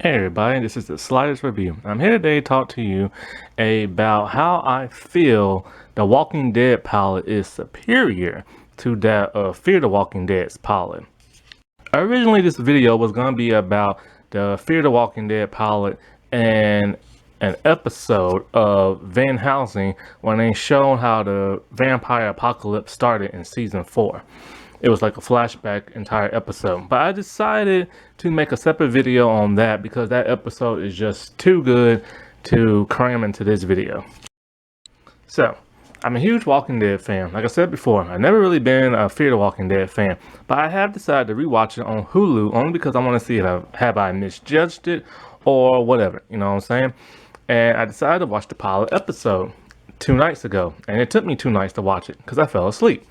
Hey everybody, this is the Slightest Review. I'm here today to talk to you about how I feel the Walking Dead pilot is superior to that of Fear the Walking Dead's pilot. Originally, this video was going to be about the Fear the Walking Dead pilot and an episode of Van Helsing when they showed how the vampire apocalypse started in season 4. It was like a flashback entire episode, but I decided to make a separate video on that because that episode is just too good to cram into this video. So I'm a huge Walking Dead fan. Like I said before, I've never really been a Fear the Walking Dead fan, but I have decided to rewatch it on Hulu only because I want to see if I misjudged it or whatever, you know what I'm saying? And I decided to watch the pilot episode 2 nights ago, and it took me 2 nights to watch it because I fell asleep.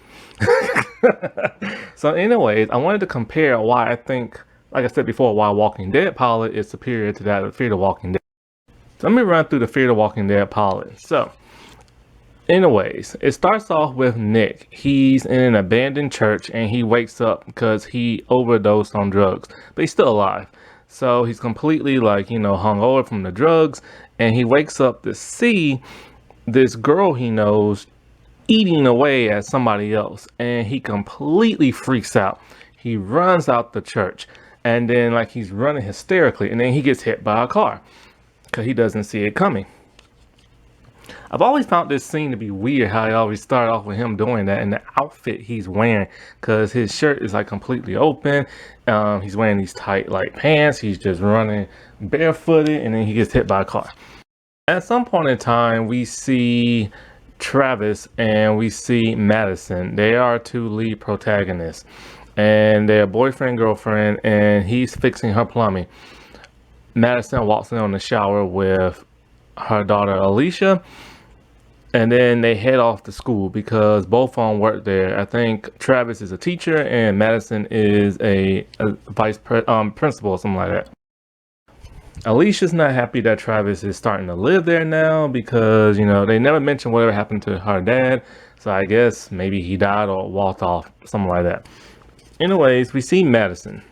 So anyways, I wanted to compare why I think, like I said before, why Walking Dead pilot is superior to that of Fear the Walking Dead. So let me run through the Fear the Walking Dead pilot. So anyways, it starts off with Nick. He's in an abandoned church and he wakes up because he overdosed on drugs, but he's still alive. So he's completely hungover from the drugs, and he wakes up to see this girl he knows eating away at somebody else, and he completely freaks out. He runs out the church, and then he's running hysterically, and then he gets hit by a car because he doesn't see it coming. I've always found this scene to be weird, how he always start off with him doing that, and the outfit he's wearing, because his shirt is completely open. He's wearing these tight pants. He's just running barefooted, and then he gets hit by a car. At some point in time, we see Travis and we see Madison. They are 2 lead protagonists, and they're boyfriend girlfriend, and he's fixing her plumbing. Madison walks in on the shower with her daughter Alicia, and then they head off to school because both of them work there. I think Travis is a teacher and Madison is a vice principal or something like that. Alicia's not happy that Travis is starting to live there now because, they never mentioned whatever happened to her dad. So I guess maybe he died or walked off, something like that. Anyways, we see Madison.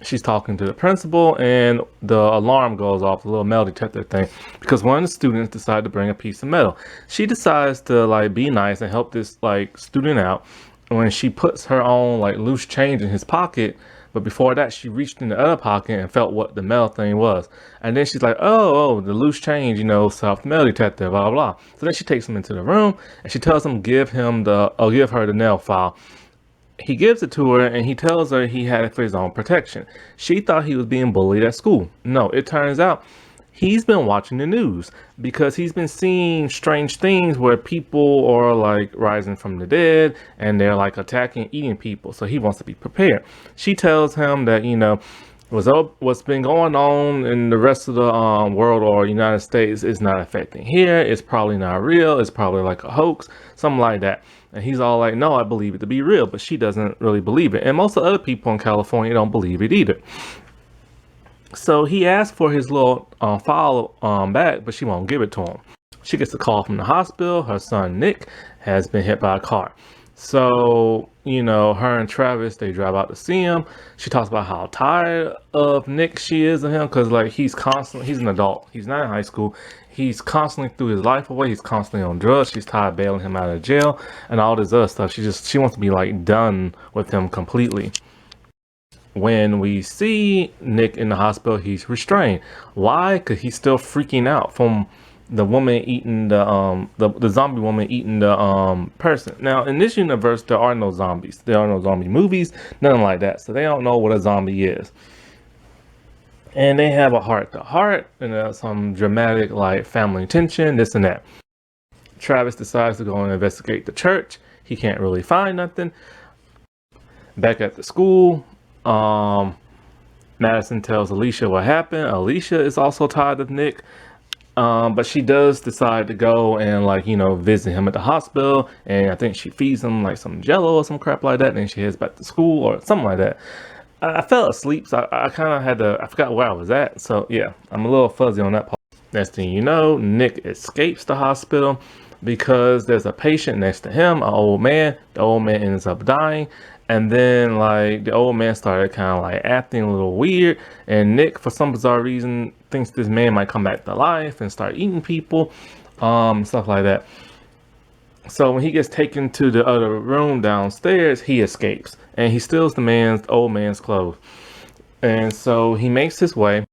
She's talking to the principal, and the alarm goes off, the little metal detector thing, because one of the students decided to bring a piece of metal. She decides to be nice and help this student out when she puts her own loose change in his pocket. But before that, she reached in the other pocket and felt what the metal thing was. And then she's like, oh, the loose change, soft metal detector, blah, blah. So then she takes him into the room and she tells him, give her the nail file. He gives it to her and he tells her he had it for his own protection. She thought he was being bullied at school. No, it turns out he's been watching the news because he's been seeing strange things where people are rising from the dead and they're attacking, eating people. So he wants to be prepared. She tells him that, what's been going on in the rest of the world or United States is not affecting here. It's probably not real. It's probably a hoax, something like that. And he's all like, no, I believe it to be real, but she doesn't really believe it. And most of the other people in California don't believe it either. So he asked for his little file back, but she won't give it to him. She gets a call from the hospital. Her son, Nick, has been hit by a car. So, her and Travis, they drive out to see him. She talks about how tired of Nick she is of him because, he's an adult. He's not in high school. He's constantly threw his life away. He's constantly on drugs. She's tired of bailing him out of jail and all this other stuff. She wants to be, done with him completely. When we see Nick in the hospital, he's restrained. Why? Because he's still freaking out from the woman eating the zombie woman eating the person. Now, in this universe, there are no zombies. There are no zombie movies, nothing like that. So they don't know what a zombie is. And they have a heart-to-heart and some dramatic family tension, this and that. Travis decides to go and investigate the church. He can't really find nothing. Back at the school, Madison tells Alicia what happened. Alicia is also tired of Nick, but she does decide to go and visit him at the hospital, and I think she feeds him some jello or some crap like that, and then she heads back to school or something like that. I fell asleep, so I kind of had to, I forgot where I was at, so yeah, I'm a little fuzzy on that part. Next thing you know, Nick escapes the hospital because there's a patient next to him, an old man. The old man ends up dying, And then like the old man started kind of like acting a little weird, and Nick, for some bizarre reason, thinks this man might come back to life and start eating people, stuff like that. So when he gets taken to the other room downstairs, he escapes and he steals the old man's clothes. And so he makes his way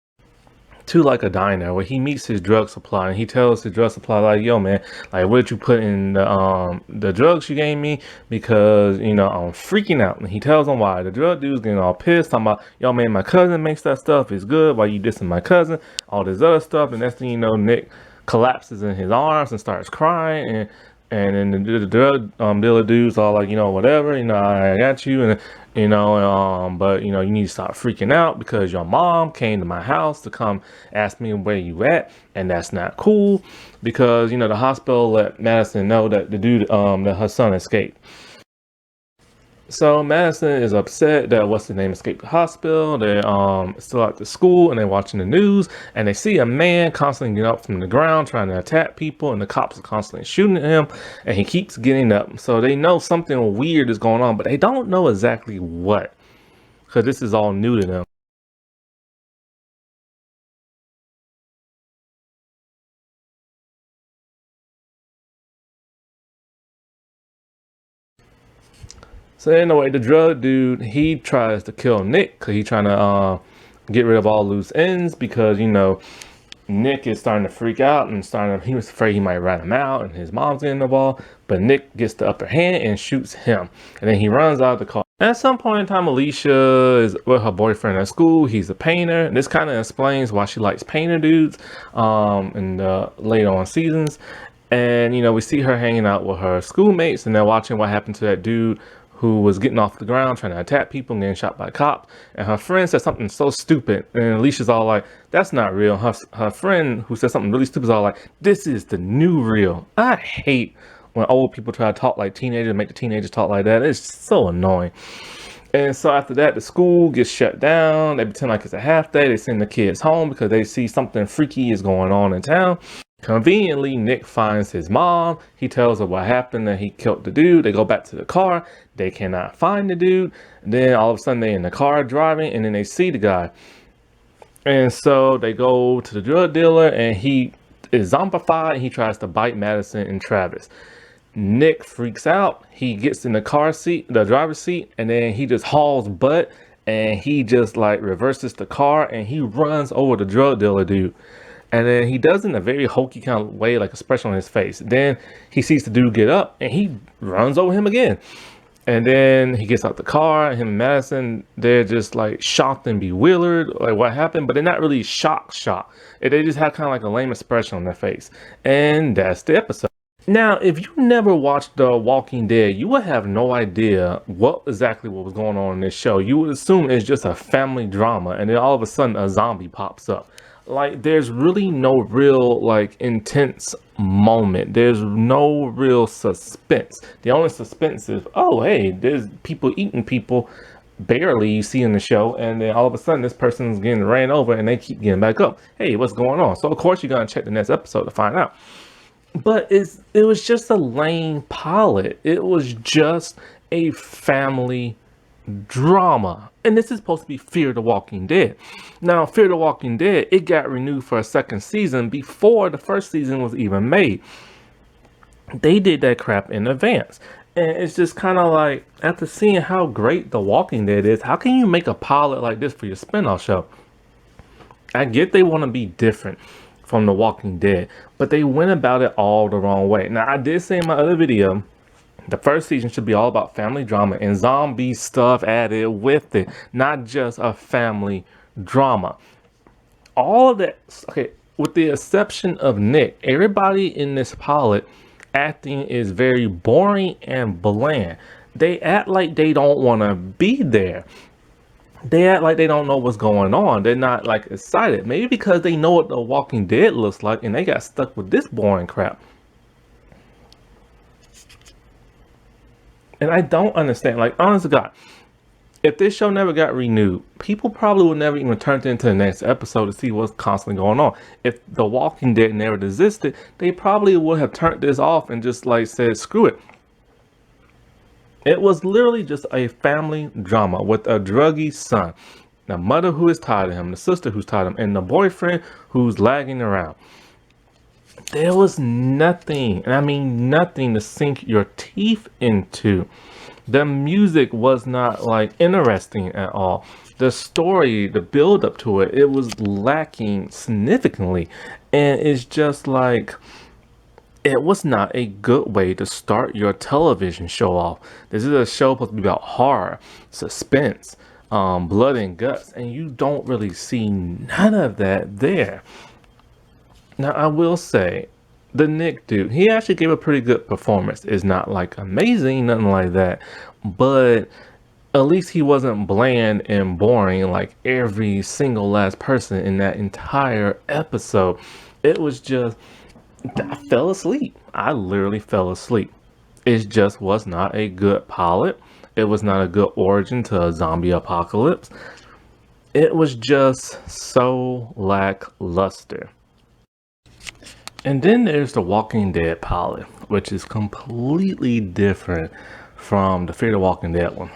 to like a diner where he meets his drug supply, and he tells his drug supply like, yo man, like what did you put in the drugs you gave me, because you know I'm freaking out. And he tells him why. The drug dude's getting all pissed, talking about, yo man, my cousin makes that stuff, it's good, why you dissing my cousin, all this other stuff. And next thing you know, Nick collapses in his arms and starts crying, and then the drug dealer dude's all like, you know, whatever, you know, I got you, and you know, but you know, you need to stop freaking out because your mom came to my house to come ask me where you at, and that's not cool, because you know the hospital let Madison know that the dude, that her son escaped. So Madison is upset that what's his name escaped the hospital. They're still at the school, and they're watching the news, and they see a man constantly getting up from the ground trying to attack people, and the cops are constantly shooting at him, and he keeps getting up. So they know something weird is going on, but they don't know exactly what, because this is all new to them. So anyway, the drug dude, he tries to kill Nick because he's trying to get rid of all loose ends, because you know Nick is starting to freak out and he was afraid he might rat him out, and his mom's getting involved. But Nick gets the upper hand and shoots him, and then he runs out of the car. At some point in time, Alicia is with her boyfriend at school. He's a painter, and this kind of explains why she likes painter dudes in the later on seasons. And you know, we see her hanging out with her schoolmates, and they're watching what happened to that dude who was getting off the ground trying to attack people and getting shot by a cop. And her friend said something so stupid, and Alicia's all like, that's not real. Her friend who said something really stupid is all like, this is the new real. I hate when old people try to talk like teenagers, make the teenagers talk like that. It's so annoying. And so after that, the school gets shut down. They pretend like it's a half day. They send the kids home because they see something freaky is going on in town. Conveniently, Nick finds his mom. He tells her what happened, that he killed the dude. They go back to the car. They cannot find the dude. Then all of a sudden they're in the car driving, and then they see the guy. And so they go to the drug dealer, and he is zombified, and he tries to bite Madison and Travis. Nick freaks out. He gets in the car seat, the driver's seat, and then he just hauls butt, and he just like reverses the car, and he runs over the drug dealer dude. And then he does it in a very hokey kind of way, like expression on his face. Then he sees the dude get up, and he runs over him again. And then he gets out the car, and him and Madison, they're just like shocked and bewildered, like what happened, but they're not really shocked. They just have kind of like a lame expression on their face. And that's the episode. Now, if you never watched The Walking Dead, you would have no idea what was going on in this show. You would assume it's just a family drama, and then all of a sudden a zombie pops up. Like, there's really no real, like, intense moment. There's no real suspense. The only suspense is, oh, hey, there's people eating people, barely, you see in the show, and then all of a sudden this person's getting ran over and they keep getting back up. Hey, what's going on? So, of course, you're going to check the next episode to find out. But it was just a lame pilot. It was just a family drama. And this is supposed to be Fear the Walking Dead. Now, Fear the Walking Dead, it got renewed for a second season before the first season was even made. They did that crap in advance. And it's just kind of like, after seeing how great The Walking Dead is, how can you make a pilot like this for your spinoff show? I get they want to be different from The Walking Dead, but they went about it all the wrong way. Now, I did say in my other video, the first season should be all about family drama and zombie stuff added with it, not just a family drama. All of that, okay, with the exception of Nick, everybody in this pilot acting is very boring and bland. They act like they don't want to be there. They act like they don't know what's going on. They're not like excited. Maybe because they know what The Walking Dead looks like and they got stuck with this boring crap. And I don't understand. Like, honest to God, if this show never got renewed, people probably would never even turn into the next episode to see what's constantly going on. If The Walking Dead never existed, they probably would have turned this off and just like said, screw it. It was literally just a family drama with a druggy son, the mother who is tired of him, the sister who's tired of him, and the boyfriend who's lagging around. There was nothing, and I mean nothing, to sink your teeth into. The music was not like interesting at all. The story, the build up to it, it was lacking significantly. And it's just like, it was not a good way to start your television show off. This is a show supposed to be about horror, suspense, blood and guts, and you don't really see none of that there. Now, I will say, the Nick dude, he actually gave a pretty good performance. It's not like amazing, nothing like that, but at least he wasn't bland and boring like every single last person in that entire episode. It was just, I fell asleep. I literally fell asleep. It just was not a good pilot. It was not a good origin to a zombie apocalypse. It was just so lackluster. And then there's the Walking Dead pilot, which is completely different from the Fear the Walking Dead one.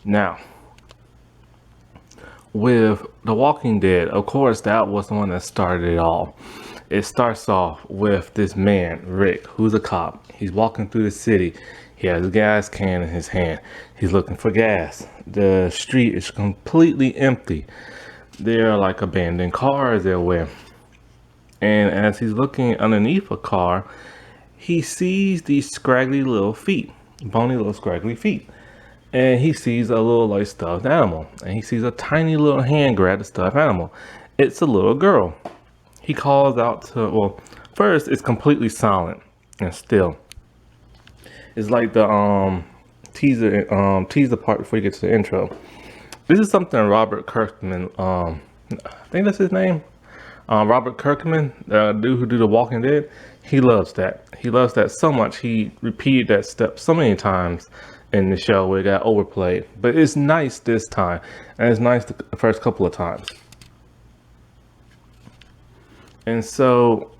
Now, with the Walking Dead, of course, that was the one that started it all. It starts off with this man, Rick, who's a cop. He's walking through the city. He has a gas can in his hand. He's looking for gas. The street is completely empty. There are like abandoned cars everywhere. And as he's looking underneath a car, he sees these scraggly little feet, bony little scraggly feet. And he sees a little like stuffed animal. And he sees a tiny little hand grab the stuffed animal. It's a little girl. He calls out to, well, first it's completely silent and still. It's like the teaser part before you get to the intro. This is something Robert Kirkman, I think that's his name. Robert Kirkman, the dude who do The Walking Dead, he loves that. He loves that so much. He repeated that step so many times in the show where it got overplayed. But it's nice this time, and it's nice the first couple of times. And so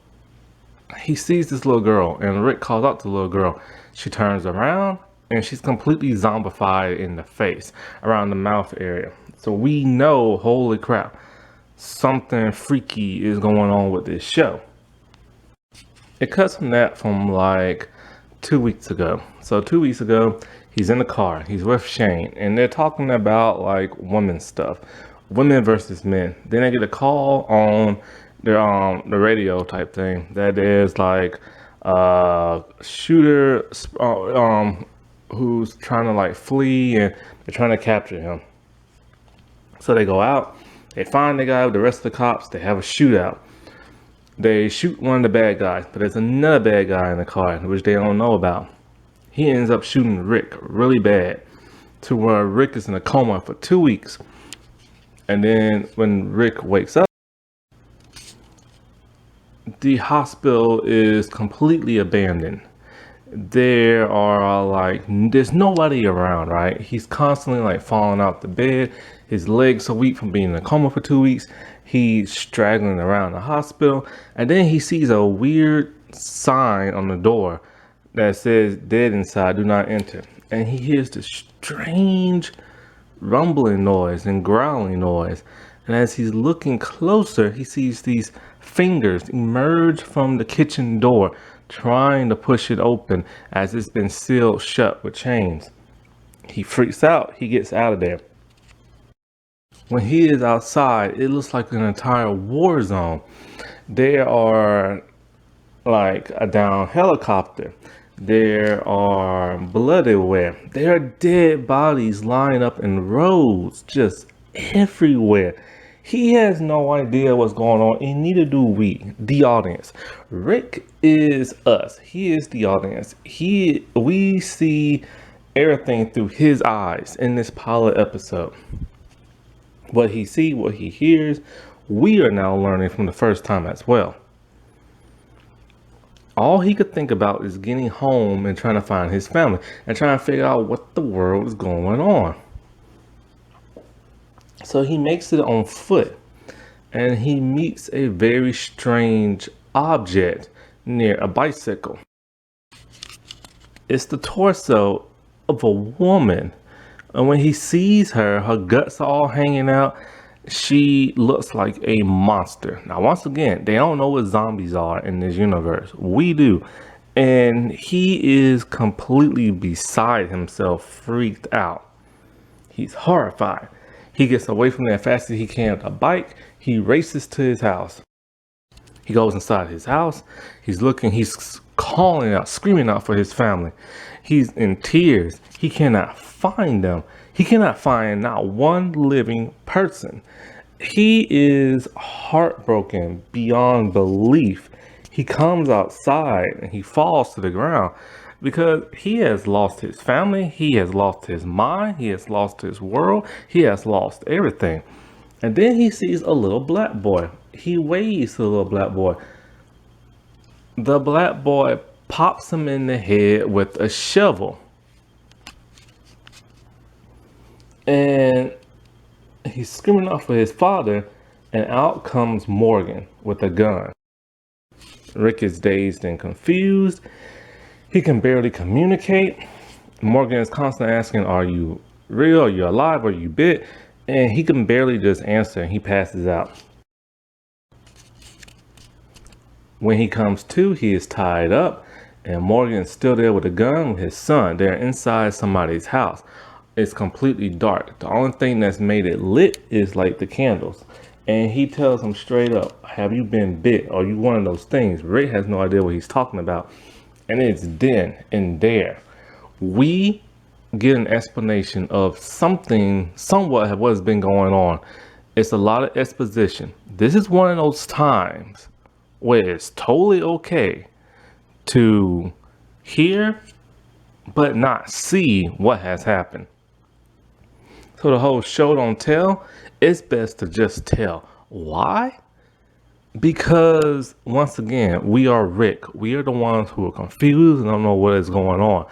he sees this little girl, and Rick calls out to the little girl. She turns around, and she's completely zombified in the face, around the mouth area. So we know, holy crap, something freaky is going on with this show. It cuts from that from like 2 weeks ago. So 2 weeks ago, he's in the car. He's with Shane, and they're talking about like women stuff, women versus men. Then they get a call on their the radio type thing that is like shooter who's trying to like flee, and they're trying to capture him. So they go out. They find the guy with the rest of the cops. They have a shootout. They shoot one of the bad guys, but there's another bad guy in the car, which they don't know about. He ends up shooting Rick really bad, to where Rick is in a coma for 2 weeks. And then when Rick wakes up, the hospital is completely abandoned. There's nobody around, right? He's constantly like falling off the bed. His legs so weak from being in a coma for 2 weeks. He's straggling around the hospital. And then he sees a weird sign on the door that says "Dead inside, do not enter." And he hears this strange rumbling noise and growling noise. And as he's looking closer, he sees these fingers emerge from the kitchen door, trying to push it open as it's been sealed shut with chains. He freaks out. He gets out of there. When he is outside, it looks like an entire war zone. There are like a down helicopter. There are blood everywhere. There are dead bodies lying up in rows just everywhere. He has no idea what's going on, and neither do we, the audience. Rick is us. He is the audience. We see everything through his eyes in this pilot episode. What he sees, what he hears, we are now learning from the first time as well. All he could think about is getting home and trying to find his family and trying to figure out what the world is going on. So he makes it on foot, and he meets a very strange object near a bicycle. It's the torso of a woman. And when he sees her, her guts are all hanging out. She looks like a monster. Now, once again, they don't know what zombies are in this universe. We do. And he is completely beside himself, freaked out. He's horrified. He gets away from there as fast as he can with a bike. He races to his house. He goes inside his house. He's looking, he's calling out, screaming out for his family. He's in tears. He cannot find them. He cannot find not one living person. He is heartbroken beyond belief. He comes outside and he falls to the ground because he has lost his family. He has lost his mind. He has lost his world. He has lost everything. And then he sees a little black boy. He waves to the little black boy. The black boy pops him in the head with a shovel. And he's screaming out for his father, and out comes Morgan with a gun. Rick is dazed and confused. He can barely communicate. Morgan is constantly asking, are you real? Are you alive? Are you bit? And he can barely just answer, and he passes out. When he comes to, he is tied up, and Morgan is still there with a gun with his son. They're inside somebody's house. It's completely dark. The only thing that's made it lit is like the candles. And he tells him straight up, have you been bit? Are you one of those things? Rick has no idea what he's talking about. And it's then and there. We get an explanation of something, somewhat of what's been going on. It's a lot of exposition. This is one of those times where it's totally okay to hear but not see what has happened. So the whole show don't tell, it's best to just tell. Why? Because once again, we are Rick. We are the ones who are confused and don't know what is going on.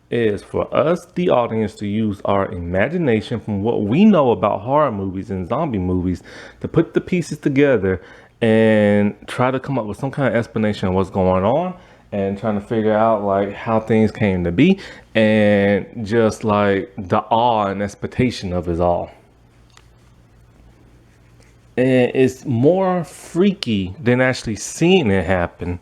It is for us, the audience, to use our imagination from what we know about horror movies and zombie movies to put the pieces together and try to come up with some kind of explanation of what's going on, and trying to figure out like how things came to be, and just like the awe and expectation of it all. And it's more freaky than actually seeing it happen.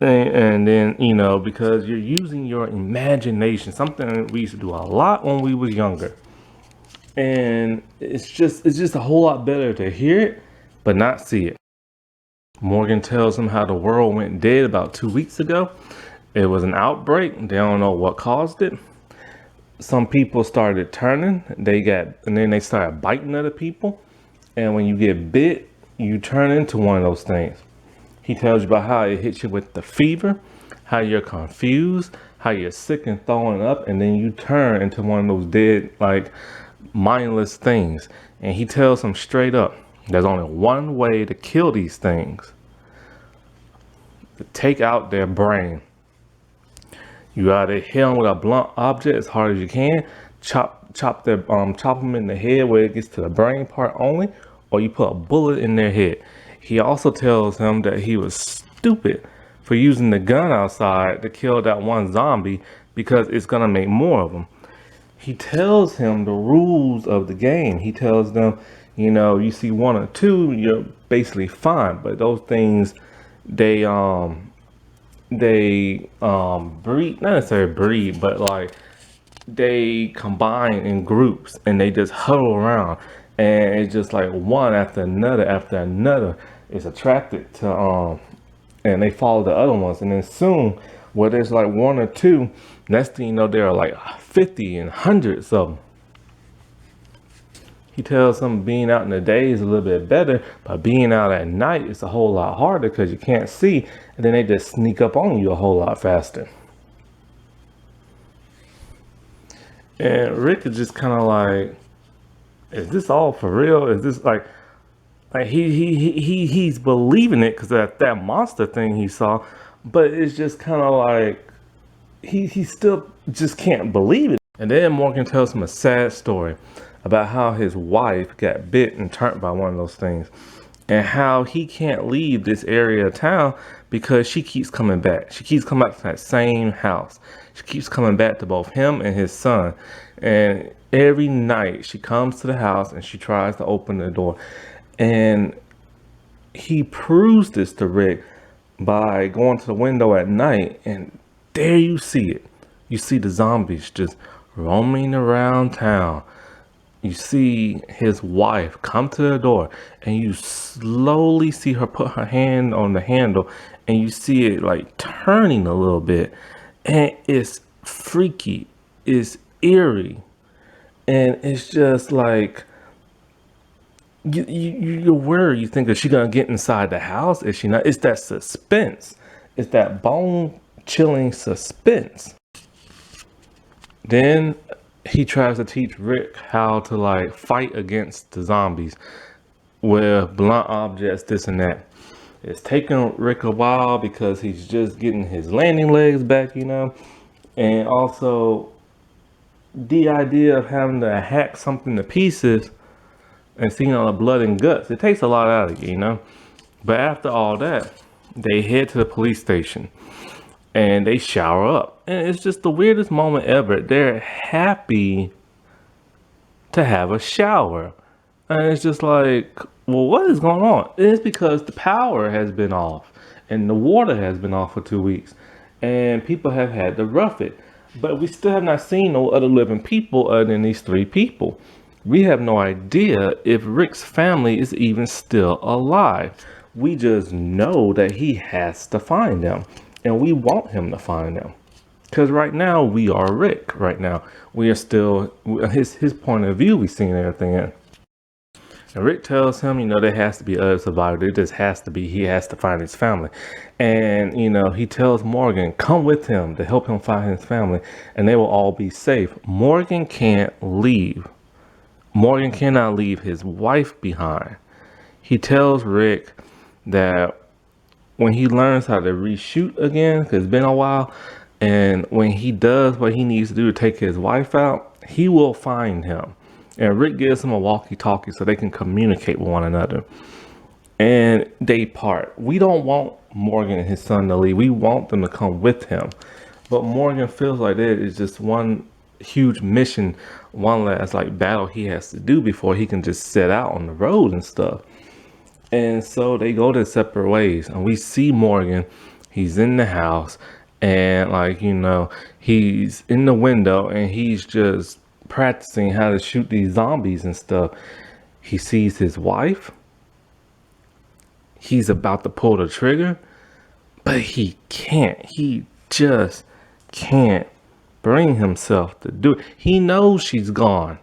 And then, you know, because you're using your imagination, something we used to do a lot when we was younger. And it's just a whole lot better to hear it, but not see it. Morgan tells him how the world went dead about 2 weeks ago. It was an outbreak. They don't know what caused it. Some people started turning. And then they started biting other people. And when you get bit, you turn into one of those things. He tells you about how it hits you with the fever, how you're confused, how you're sick and throwing up, and then you turn into one of those dead, like, mindless things. And he tells him straight up, there's only one way to kill these things. To take out their brain. You either hit them with a blunt object as hard as you can, chop them in the head where it gets to the brain part only, or you put a bullet in their head. He also tells him that he was stupid for using the gun outside to kill that one zombie because it's gonna make more of them. He tells him the rules of the game. He tells them, you know, you see one or two, you're basically fine, but those things, they breed, not necessarily breed, but like they combine in groups and they just huddle around, and it's just like one after another is attracted to and they follow the other ones, and then soon where there's like one or two, next thing you know there are like 50 and hundreds of them. He tells them being out in the day is a little bit better, but being out at night is a whole lot harder because you can't see, and then they just sneak up on you a whole lot faster. And Rick is just kind of like, is this all for real? Is this like he's believing it because that monster thing he saw, but it's just kind of like he still just can't believe it. And then Morgan tells him a sad story about how his wife got bit and turned by one of those things. and how he can't leave this area of town because she keeps coming back. She keeps coming back to that same house. She keeps coming back to both him and his son. And every night she comes to the house and she tries to open the door. And he proves this to Rick by going to the window at night, and there you see it. You see the zombies just roaming around town. You see his wife come to the door, and you slowly see her put her hand on the handle, and you see it like turning a little bit, and it's freaky, it's eerie, and it's just like you're worried. You think, is she gonna get inside the house? Is she not? It's that suspense. It's that bone chilling suspense. Then he tries to teach Rick how to like fight against the zombies with blunt objects, this and that. It's taking Rick a while because he's just getting his landing legs back, you know, and also the idea of having to hack something to pieces and seeing all the blood and guts, it takes a lot out of you, you know. But after all that, they head to the police station and they shower up, and it's just the weirdest moment ever. They're happy to have a shower, and it's just like, well, what is going on? It's because the power has been off and the water has been off for 2 weeks, and people have had to rough it. But we still have not seen no other living people other than these 3 people. We have no idea if Rick's family is even still alive. We just know that he has to find them, and we want him to find them. Because right now, we are Rick. Right now, we are still, his point of view, we've seen everything in. And Rick tells him, you know, there has to be other survivors. There just has to be, he has to find his family. And, you know, he tells Morgan, come with him to help him find his family, and they will all be safe. Morgan can't leave. Morgan cannot leave his wife behind. He tells Rick that when he learns how to reshoot again, because it's been a while, and when he does what he needs to do to take his wife out, he will find him. And Rick gives him a walkie-talkie so they can communicate with one another. And they part. We don't want Morgan and his son to leave. We want them to come with him. But Morgan feels like there is just one huge mission, one last like battle he has to do before he can just set out on the road and stuff. And so they go their separate ways, and we see Morgan, he's in the house, and like, you know, he's in the window and he's just practicing how to shoot these zombies and stuff. He sees his wife, he's about to pull the trigger, but he can't. He just can't bring himself to do it. He knows she's gone.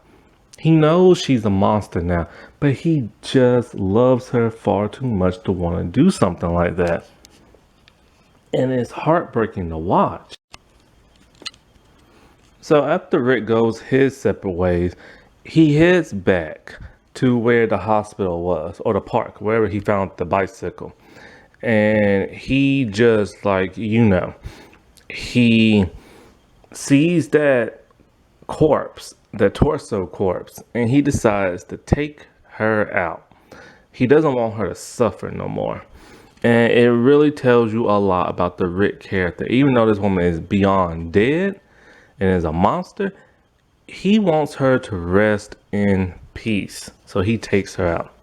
He knows she's a monster now, but he just loves her far too much to want to do something like that. And it's heartbreaking to watch. So after Rick goes his separate ways, he heads back to where the hospital was, or the park, wherever he found the bicycle. And he just, like, you know, he sees that corpse, the torso corpse, and he decides to take her out. He doesn't want her to suffer no more. And it really tells you a lot about the Rick character. Even though this woman is beyond dead and is a monster, he wants her to rest in peace. So he takes her out.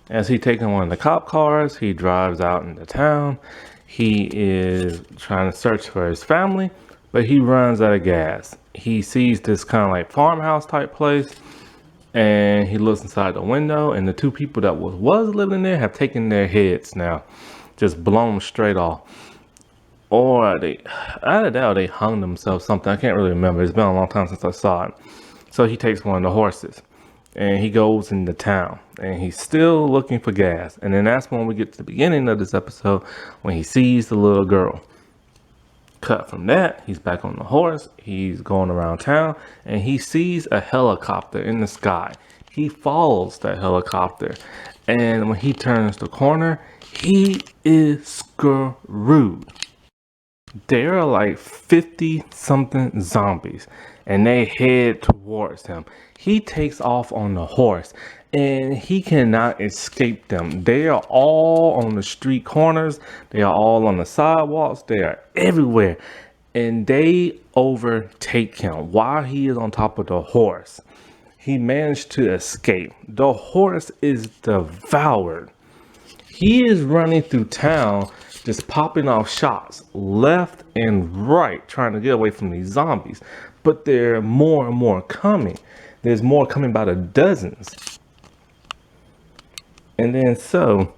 As he takes one of the cop cars, he drives out into town. He is trying to search for his family, but he runs out of gas. He sees this kind of like farmhouse type place, and he looks inside the window, and the 2 people that was living there have taken their heads now, just blown them straight off. Or they, either that or they hung themselves, something. I can't really remember. It's been a long time since I saw it. So he takes one of the horses and he goes into town, and he's still looking for gas. And then that's when we get to the beginning of this episode, when he sees the little girl. Cut from that, he's back on the horse, he's going around town, and he sees a helicopter in the sky. He follows that helicopter, and when he turns the corner, he is screwed. There are like 50 something zombies, and they head towards him. He takes off on the horse, and he cannot escape them. They are all on the street corners. They are all on the sidewalks. They are everywhere, and they overtake him while he is on top of the horse. He managed to escape. The horse is devoured. He is running through town, just popping off shots left and right, trying to get away from these zombies. But there are more and more coming. There's more coming by the dozens. And then so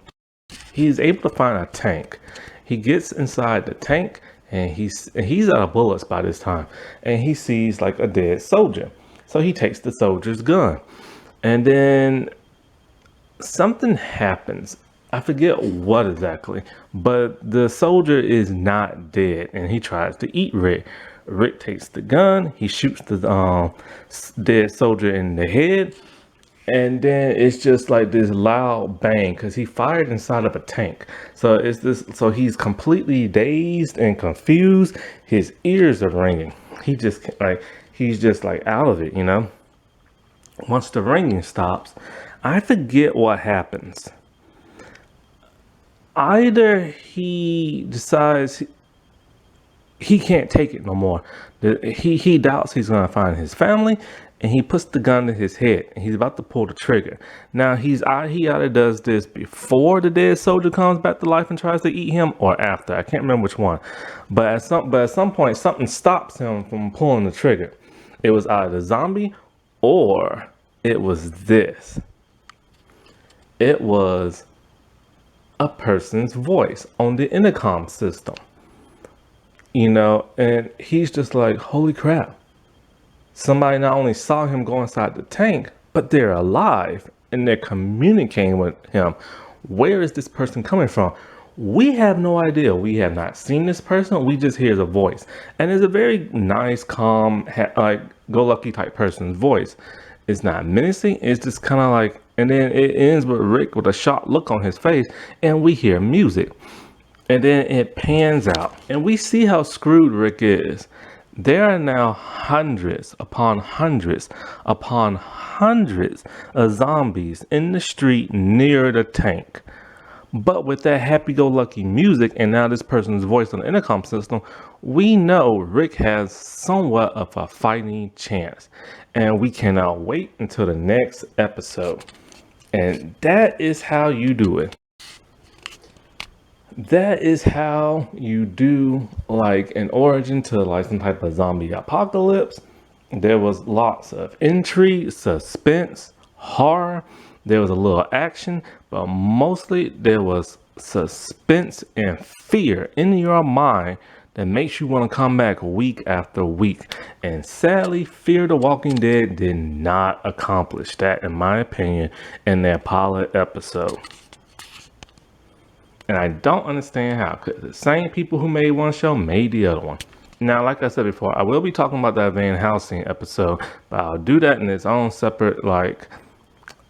he's able to find a tank. He gets inside the tank, and he's out of bullets by this time. And he sees like a dead soldier. So he takes the soldier's gun. And then something happens. I forget what exactly, but the soldier is not dead, and he tries to eat Rick. Rick takes the gun, he shoots the dead soldier in the head, and then it's just like this loud bang because he fired inside of a tank. So so he's completely dazed and confused. His ears are ringing. He's just like out of it, you know. Once the ringing stops, I forget what happens. Either he decides he can't take it no more. He doubts he's gonna find his family, and he puts the gun to his head, and he's about to pull the trigger. Now he either does this before the dead soldier comes back to life and tries to eat him, or after. I can't remember which one. But at some point, something stops him from pulling the trigger. It was either the zombie, or it was this. It was a person's voice on the intercom system, you know, and he's just like, holy crap. Somebody not only saw him go inside the tank, but they're alive and they're communicating with him. Where is this person coming from? We have no idea. We have not seen this person. We just hear the voice, and it's a very nice, calm, like go-lucky type person's voice. It's not menacing. It's just kind of like, and then it ends with Rick with a shocked look on his face, and we hear music. And then it pans out, and we see how screwed Rick is. There are now hundreds upon hundreds upon hundreds of zombies in the street near the tank. But with that happy-go-lucky music and now this person's voice on the intercom system, we know Rick has somewhat of a fighting chance. And we cannot wait until the next episode. And that is how you do it. That is how you do like an origin to like some type of zombie apocalypse. There was lots of intrigue, suspense, horror. There was a little action, but mostly there was suspense and fear in your mind that makes you want to come back week after week. And sadly, Fear the Walking Dead did not accomplish that, in my opinion, in their pilot episode. And I don't understand how, because the same people who made one show made the other one. Now, like I said before, I will be talking about that Van Helsing episode, but I'll do that in its own separate like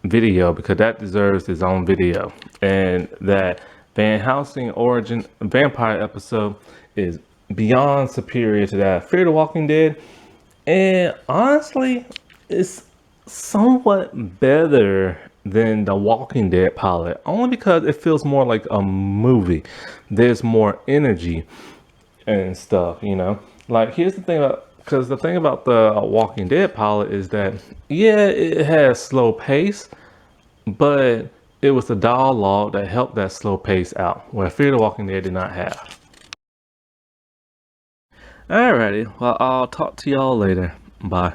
video, because that deserves its own video. And that Van Helsing origin vampire episode is beyond superior to that Fear the Walking Dead, and honestly it's somewhat better than the Walking Dead pilot, only because it feels more like a movie. There's more energy and stuff, you know. Like, here's the thing about, because the thing about the Walking Dead pilot is that, yeah, it has slow pace, but it was the dialogue that helped that slow pace out, where Fear the Walking Dead did not have. Alrighty, well, I'll talk to y'all later. Bye.